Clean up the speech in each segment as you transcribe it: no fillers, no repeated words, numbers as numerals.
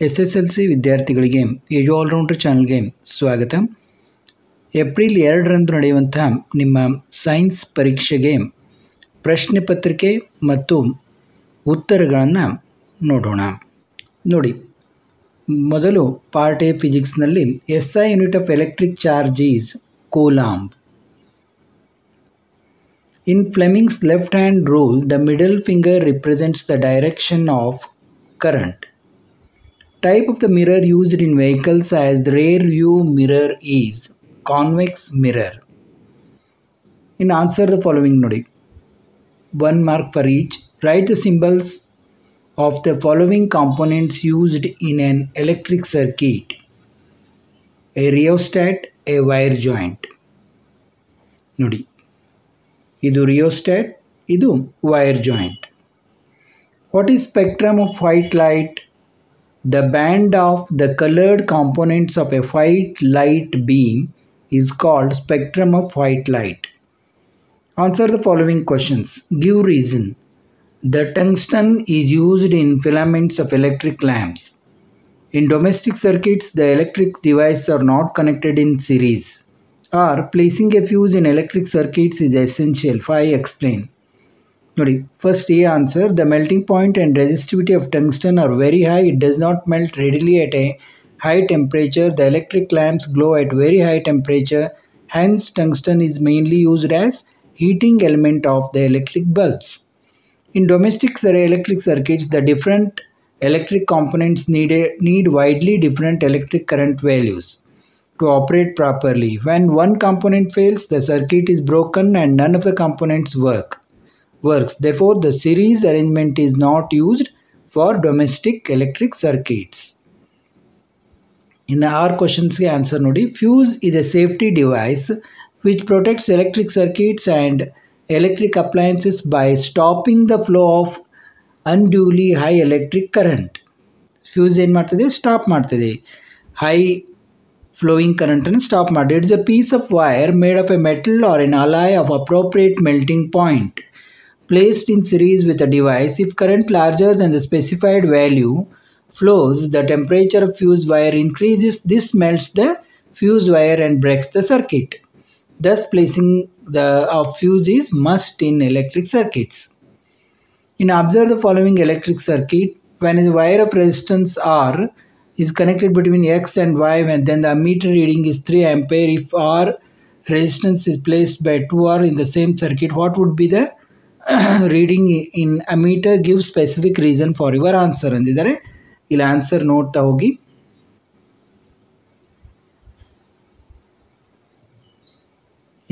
SSLC ವಿದ್ಯಾರ್ಥಿಗಳಿಗೆ ಎಜು allrounder ಚಾನಲ್ಗೆ ಸ್ವಾಗತ. ಏಪ್ರಿಲ್ 2ರಂದು ನಡೆಯುವಂಥ ನಿಮ್ಮ ಸೈನ್ಸ್ ಪರೀಕ್ಷೆಗೆ ಪ್ರಶ್ನೆ ಪತ್ರಿಕೆ ಮತ್ತು ಉತ್ತರಗಳನ್ನು ನೋಡೋಣ. ನೋಡಿ, ಮೊದಲು ಪಾರ್ಟ್ ಎ ಫಿಸಿಕ್ಸ್ನಲ್ಲಿ SI unit of electric charge is coulomb. In Fleming's left-hand rule, the middle finger represents the direction of current. Type of the mirror used in vehicles as the rear view mirror is convex mirror. In answer the following nodi. 1 mark for each. Write the symbols of the following components used in an electric circuit. A rheostat, a wire joint. Nodi. Idu rheostat, idu wire joint. What is spectrum of white light? The band of the colored components of a white light beam is called spectrum of white light. Answer the following questions. Give reason. The tungsten is used in filaments of electric lamps. In domestic circuits, the electric devices are not connected in series. Or placing a fuse in electric circuits is essential. 5. Explain. Nodi, first A answer. The melting point and resistivity of tungsten are very high. It does not melt readily at a high temperature. The electric lamps glow at very high temperature. Hence, tungsten is mainly used as heating element of the electric bulbs. In domestic electric circuits, the different electric components need widely different electric current values to operate properly. When one component fails, the circuit is broken and none of the components works. Therefore, the series arrangement is not used for domestic electric circuits. In the R questions answer nodi. Fuse is a safety device which protects electric circuits and electric appliances by stopping the flow of unduly high electric current. Fuse ಏನು ಮಾಡ್ತದೆ? Stop ಮಾಡ್ತದೆ. High flowing current and stop ಮಾಡಿ. It is a piece of wire made of a metal or an alloy of appropriate melting point placed in series with a device. If current larger than the specified value flows, the temperature of fuse wire increases. This melts the fuse wire and breaks the circuit. Thus, placing the fuse is must in electric circuits. Observe the following electric circuit. When a wire of resistance R is connected between X and Y, and then the ammeter reading is 3 ampere. If R resistance is placed by 2R in the same circuit, what would be the reading in ammeter? Give specific reason for your answer ಅಂದಿದ್ದಾರೆ. ಇಲ್ಲಿ answer ನೋಡ್ತಾ ಹೋಗಿ.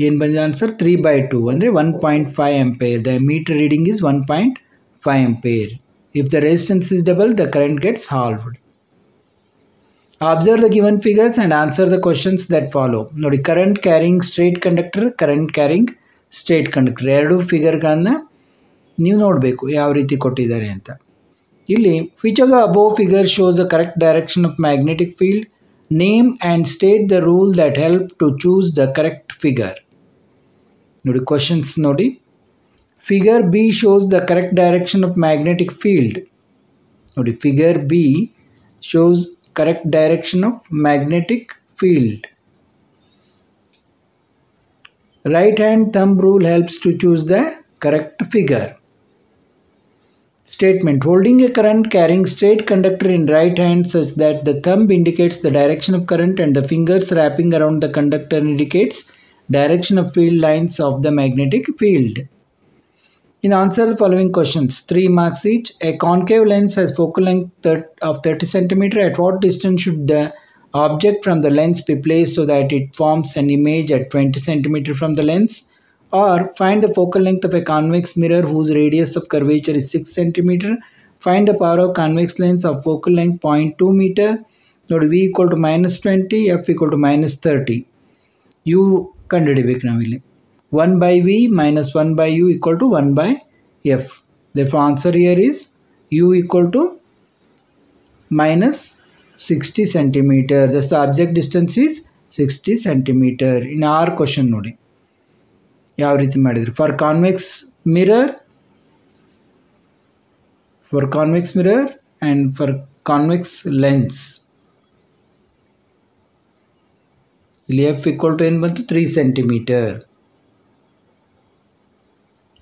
ಏನು ಬಂದಿದೆ answer? 3/2 ಅಂದರೆ 1.5 ampere. The ammeter reading is 1.5 ampere. If the resistance is double, the current gets halved. Observe the given figures and answer the questions that follow. ನೋಡಿ, current carrying straight conductor, current carrying straight conductor ಎರಡು ಫಿಗರ್ಗಳನ್ನು ನೀವು ನೋಡಬೇಕು ಯಾವ ರೀತಿ ಕೊಟ್ಟಿದ್ದಾರೆ ಅಂತ. ಇಲ್ಲಿ which of the above figure shows the correct direction of magnetic field? Name and state the rule that help to choose the correct figure. ನೋಡಿ questions ನೋಡಿ. Figure B shows the correct direction of magnetic field. ನೋಡಿ figure B shows correct direction of magnetic field. Right hand thumb rule helps to choose the correct figure. Statement. Holding a current carrying straight conductor in right hand such that the thumb indicates the direction of current and the fingers wrapping around the conductor indicates direction of field lines of the magnetic field. Answer the following questions. 3 marks each. A concave lens has focal length of 30 cm. At what distance should the object from the lens be placed so that it forms an image at 20 cm from the lens? Or find the focal length of a convex mirror whose radius of curvature is 6 cm. Find the power of convex lens of focal length 0.2 meter. Nodi V equal to -20, F equal to -30. U ಕಂಡುಹಿಡಿಬೇಕು ನಾವಿಲ್ಲಿ. 1 by V minus 1 by U equal to 1 by F. Therefore, answer here is U equal to minus 60 cm. Thus, the object distance is 60 cm. In our question ನೋಡಿ ಯಾವ ರೀತಿ ಮಾಡಿದ್ರು. For convex mirror and for convex lens. ಇಲ್ಲಿ f equal to ಏನು ಬಂತು 3 centimeter.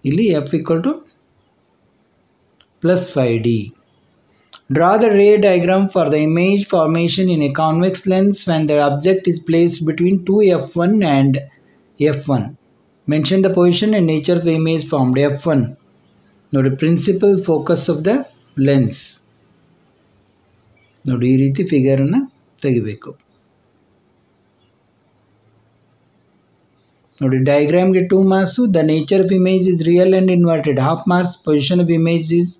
ಇಲ್ಲಿ f equal to plus 5d. Draw the ray diagram for the image formation in a convex lens when the object is placed between two f1 and f1. Mention the position and nature of the image formed. f1 ನೋಡಿ principal focus of the lens. ನೋಡಿ ಈ ರೀತಿ ಫಿಗರನ್ನು ತೆಗಿಬೇಕು. ನೋಡಿ ಡಯಾಗ್ರಾಮ್ಗೆ 2 marks. The nature of image is real and inverted, half marks. Position of image is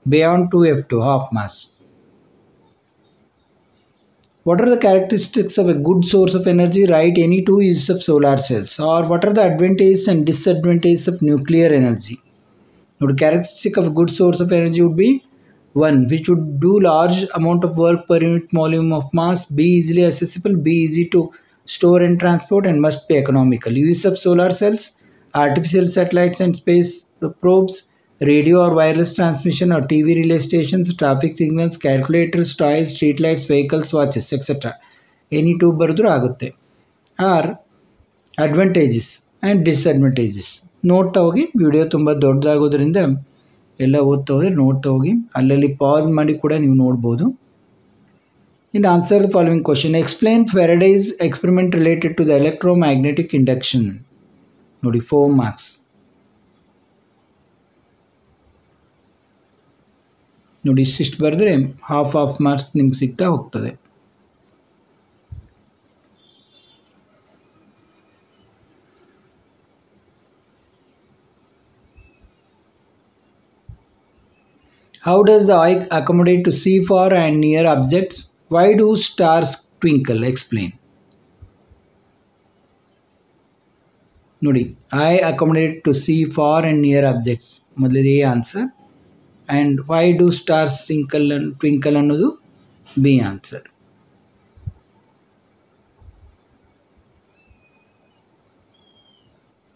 beyond 2f2, half marks. What are the characteristics of a good source of energy? Write any 2 uses of solar cells. Or what are the advantages and disadvantages of nuclear energy? Now, the characteristic of a good source of energy would be 1. Which would do large amount of work per unit volume of mass. B. Easily accessible. B. Easy to store and transport and must be economical. Use of solar cells, artificial satellites and space probes, radio or wireless transmission or TV relay stations, traffic signals, calculators, toys, street lights, vehicles, watches, etc. Any 2 ಬರೆದ್ರು ಆಗುತ್ತೆ. R advantages and disadvantages ನೋಡ್ತಾ ಹೋಗಿ. Video ತುಂಬ ದೊಡ್ಡದಾಗೋದ್ರಿಂದ ಎಲ್ಲ ಓದ್ತಾ ಹೋದರೆ ನೋಡ್ತಾ ಹೋಗಿ. ಅಲ್ಲಲ್ಲಿ ಪಾಸ್ ಮಾಡಿ ಕೂಡ ನೀವು ನೋಡ್ಬೋದು. In answer the following question. Explain Faraday's experiment related to the electromagnetic induction. ನೋಡಿ 4 ಮಾರ್ಕ್ಸ್. ನೋಡಿ ಇಷ್ಟಿಷ್ಟು ಬರೆದ್ರೆ ಹಾಫ್ ಮಾರ್ಕ್ಸ್ ನಿಮ್ಗೆ ಸಿಗ್ತಾ ಹೋಗ್ತದೆ. How does the eye accommodate to see far and near objects? Why do stars twinkle? Explain. ನೋಡಿ eye accommodate to see far and near objects ಮೊದಲಿದೆ answer. And why do stars twinkle ಅನ್ನೋದು B answer.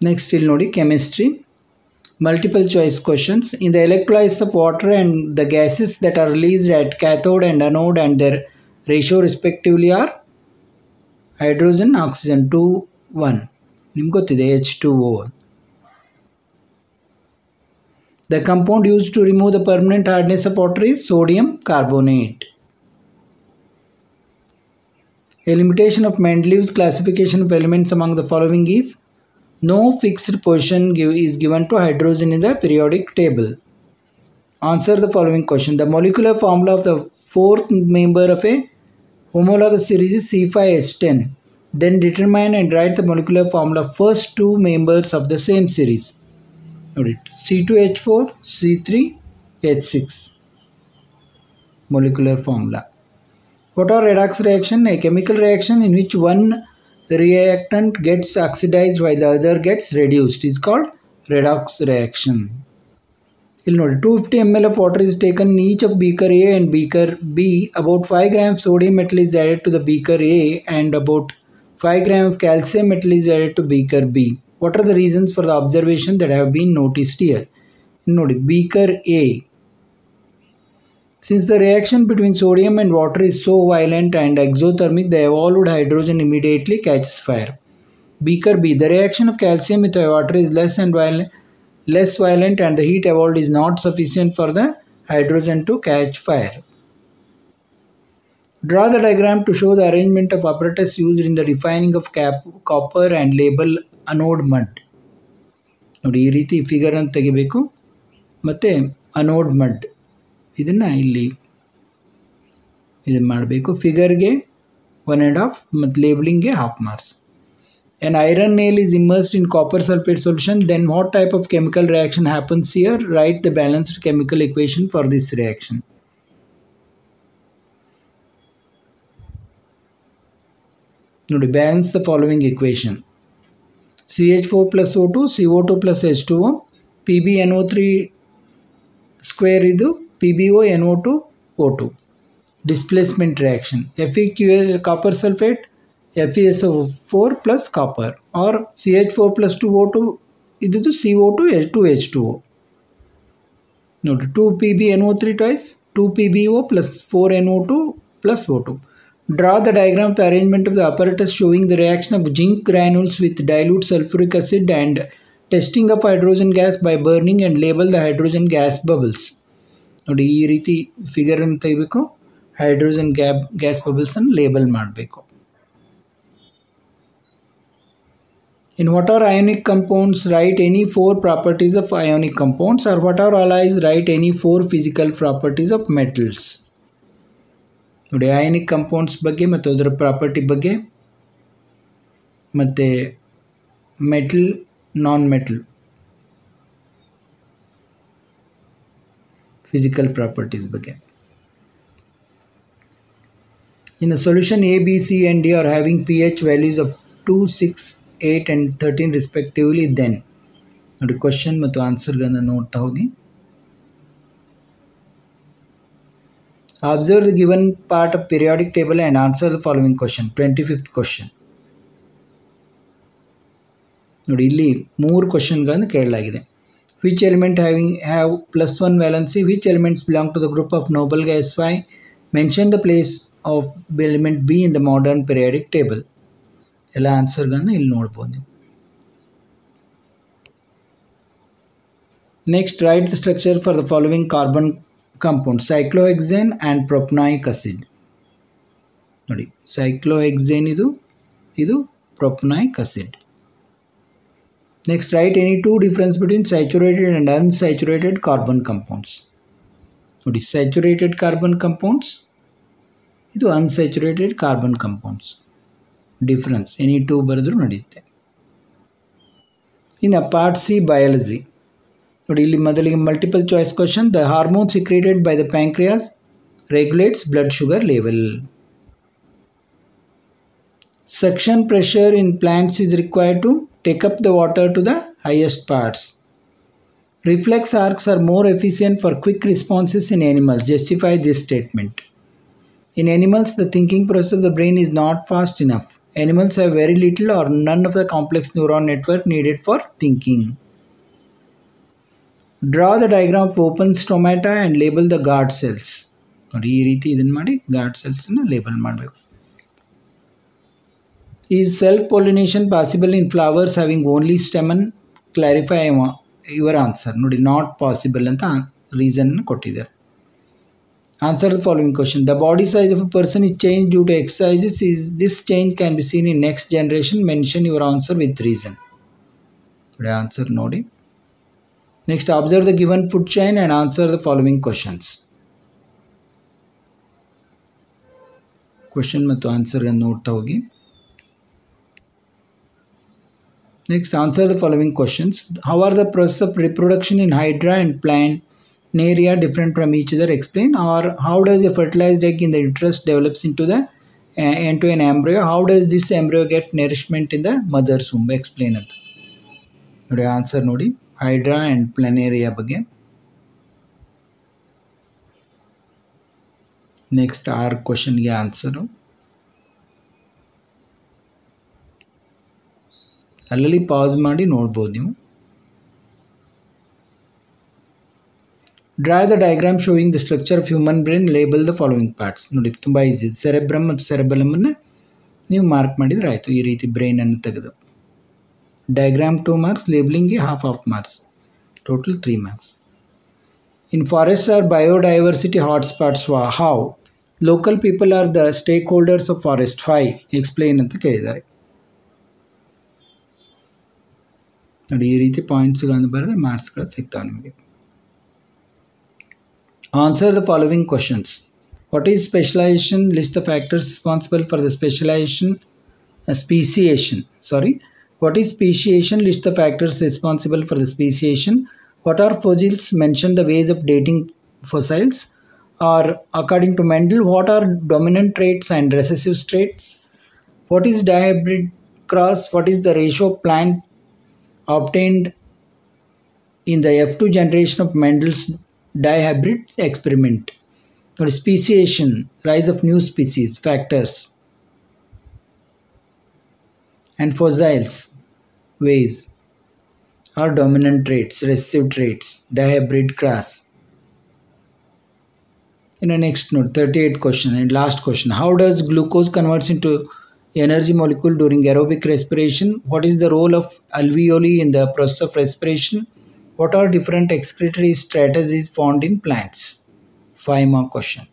Next ಇಲ್ಲಿ ನೋಡಿ chemistry. Multiple choice questions. In the electrolysis of water and the gases that are released at cathode and anode and their ratio respectively are hydrogen, oxygen, 2, 1. ನಿಮ್ಗೆ ಗೊತ್ತಿದೆ H2O. The compound used to remove the permanent hardness of water is sodium carbonate. A limitation of Mendeleev's classification of elements among the following is: no fixed position is given to hydrogen in the periodic table. Answer the following question. The molecular formula of the fourth member of a homologous series is C5H10. Then determine and write the molecular formula of first 2 members of the same series. C2H4, C3H6. Molecular formula. What are redox reaction? A chemical reaction in which one reactant gets oxidized while the other gets reduced is called redox reaction. ಇಲ್ಲಿ ನೋಡಿ 250 ml of water is taken in each of beaker A and beaker B. About 5 grams sodium metal is added to the beaker A and about 5 grams of calcium metal is added to beaker B. What are the reasons for the observation that have been noticed here? ನೋಡಿ beaker A. Since the reaction between sodium and water is so violent and exothermic, the evolved hydrogen immediately catches fire. Beaker B. The reaction of calcium with water is less violent and the heat evolved is not sufficient for the hydrogen to catch fire. Draw the diagram to show the arrangement of apparatus used in the refining of copper and label anode mud. ನೋಡಿ ಈ ರೀತಿ figure ಅನ್ನು ತೆಗಿಬೇಕು. ಮತ್ತು ಅನೋಡ್ mud ಇದನ್ನು ಇಲ್ಲಿ ಇದನ್ನು ಮಾಡಬೇಕು. ಫಿಗರ್ಗೆ 1.5 ಮತ್ತು ಲೇಬಲಿಂಗ್ಗೆ half marks. An iron nail is immersed in copper sulfate solution. Then what type of chemical reaction happens here? Write the balanced chemical equation for this reaction. ನೋಡಿ balance the following equation. CH4 plus O2, CO2 plus H2O, PbNO3 square ಇದು PbO NO2 O2. Displacement reaction. FeQs copper sulfate FeSO4 plus copper or CH4 plus 2O2 ಇದು CO2 2H2O. ನೋಡಿ 2PbNO3 twice 2PbO plus 4NO2 plus O2. Draw the diagram of the arrangement of the apparatus showing the reaction of zinc granules with dilute sulfuric acid and testing of hydrogen gas by burning and label the hydrogen gas bubbles. ನೋಡಿ ಈ ರೀತಿ figure ಅನ್ನು ತೆಗಿಬೇಕು, hydrogen gas bubbles ಅನ್ನು label ಮಾಡಬೇಕು. In what are ionic compounds, write any 4 properties of ionic compounds, or what are alloys, write any 4 physical properties of metals. ನೋಡಿ ionic compounds ಬಗ್ಗೆ ಮತ್ತು ಅದರ ಪ್ರಾಪರ್ಟಿ ಬಗ್ಗೆ ಮತ್ತು metal non metal physical properties ಬಗ್ಗೆ. In a solution A, B, C and D are having pH values of 2, 6, 8 and 13 respectively, then ನೋಡಿ question ಮತ್ತು ಆನ್ಸರ್ಗಳನ್ನು ನೋಡ್ತಾ ಹೋಗಿ. Observe the given part of periodic table and answer the following question. 25th question. ನೋಡಿ ಇಲ್ಲಿ 3 ಕ್ವಶನ್ಗಳನ್ನು ಕೇಳಲಾಗಿದೆ. Which element have +1 valency? Which elements belong to the group of noble gas Y? Mention the place of element B in the modern periodic table. ಎಲ್ಲ ಆನ್ಸರ್ಗಳನ್ನು ಇಲ್ಲಿ ನೋಡ್ಬೋದು. Next, write the structure for the following carbon compounds: cyclohexane and propanoic acid. ನೋಡಿ cyclohexane ಇದು propanoic acid. Next, write any 2 difference between saturated and unsaturated carbon compounds. ನೋಡಿ saturated carbon compounds, ಇದು unsaturated carbon compounds. Difference any 2 ಬರೆದರೂ ನಡೆಯುತ್ತೆ. ಇನ್ನು part C biology ನೋಡಿ, ಇಲ್ಲಿ ಮೊದಲಿಗೆ multiple choice question. The hormone secreted by the pancreas regulates blood sugar level. Suction pressure in plants is required to take up the water to the highest parts. Reflex arcs are more efficient for quick responses in animals. Justify this statement. In animals, the thinking process of the brain is not fast enough. Animals have very little or none of the complex neuron network needed for thinking. Draw the diagram of open stomata and label the guard cells. ನೋಡಿ ಈ ರೀತಿ ಇದನ್ನು ಮಾಡಿ guard cells ಅನ್ನು label ಮಾಡಬೇಕು. Is self-pollination possible in flowers having only stamen? Clarify your answer. ನೋಡಿ not possible ಅಂತ reason ಕೊಟ್ಟಿದ್ದಾರೆ. Answer the following question. The body size of a person is changed due to exercises. Is this change can be seen in next generation? Mention your answer with reason. ನೋಡಿ answer ನೋಡಿ. Next, observe the given food chain and answer the following questions. Question ಮತ್ತು answer ಅನ್ನು ನೋಡ್ತಾ ಹೋಗಿ. Next, answer the following questions. How are the process of reproduction in Hydra and Planaria different from each other? Explain. Or how does a fertilized egg in the uterus develops into an embryo? How does this embryo get nourishment in the mother's womb? Explain ಅಂತ ನೋಡಿ answer ನೋಡಿ. Hydra and planaria ಬಗ್ಗೆ. Next 6 ಕ್ವಶನ್ಗೆ answer. ಅಲ್ಲಲ್ಲಿ pass ಮಾಡಿ ನೋಡ್ಬೋದು ನೀವು. Draw the diagram showing the structure of human brain. Label the following parts. ನೋಡಿ ತುಂಬ ಈಸಿ. ಸೆರೆಬ್ರಮ್ ಮತ್ತು ಸೆರೆಬಲಮನ್ನು ನೀವು ಮಾರ್ಕ್ ಮಾಡಿದರೆ ಆಯಿತು. ಈ ರೀತಿ ಬ್ರೈನನ್ನು ತೆಗೆದು diagram 2 marks, ಲೇಬಲಿಂಗ್ಗೆ half marks, total 3 marks. In forests are biodiversity hotspots. How? Local people are the stakeholders of forest. 5. Explain ಅಂತ ಕೇಳಿದ್ದಾರೆ. ನೋಡಿ ಈ ರೀತಿ ಪಾಯಿಂಟ್ಸ್ಗಳನ್ನು ಬರೆದ್ರೆ ಮಾರ್ಕ್ಸ್ಗಳು ಸಿಗ್ತಾವೆ ನಿಮಗೆ. Answer the following questions. What is specialization? List the factors responsible for the speciation. Speciation. What is speciation? List the factors responsible for the speciation. What are fossils? Mention the ways of dating fossils. Or according to Mendel, what are dominant traits and recessive traits? What is dihybrid cross? What is the ratio of plant obtained in the F2 generation of Mendel's dihybrid experiment? Or speciation, rise of new species, factors. And fossils, ways, or dominant traits, recessive traits, dihybrid cross. ಇನ್ನು next ನೋಡಿ 38 question and last question. How does glucose converts into energy molecule during aerobic respiration? What is the role of alveoli in the process of respiration? What are different excretory strategies found in plants? 5 more question.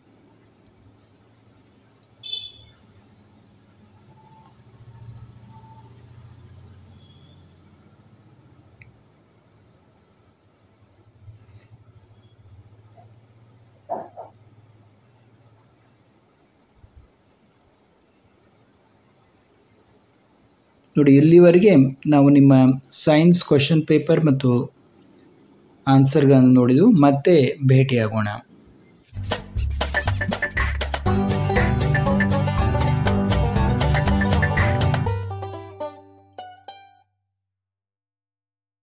ನೋಡಿ, ಇಲ್ಲಿವರೆಗೆ ನಾವು ನಿಮ್ಮ science question paper ಮತ್ತು ಆನ್ಸರ್ಗಳನ್ನು ನೋಡಿದೆವು. ಮತ್ತೆ ಭೇಟಿಯಾಗೋಣ.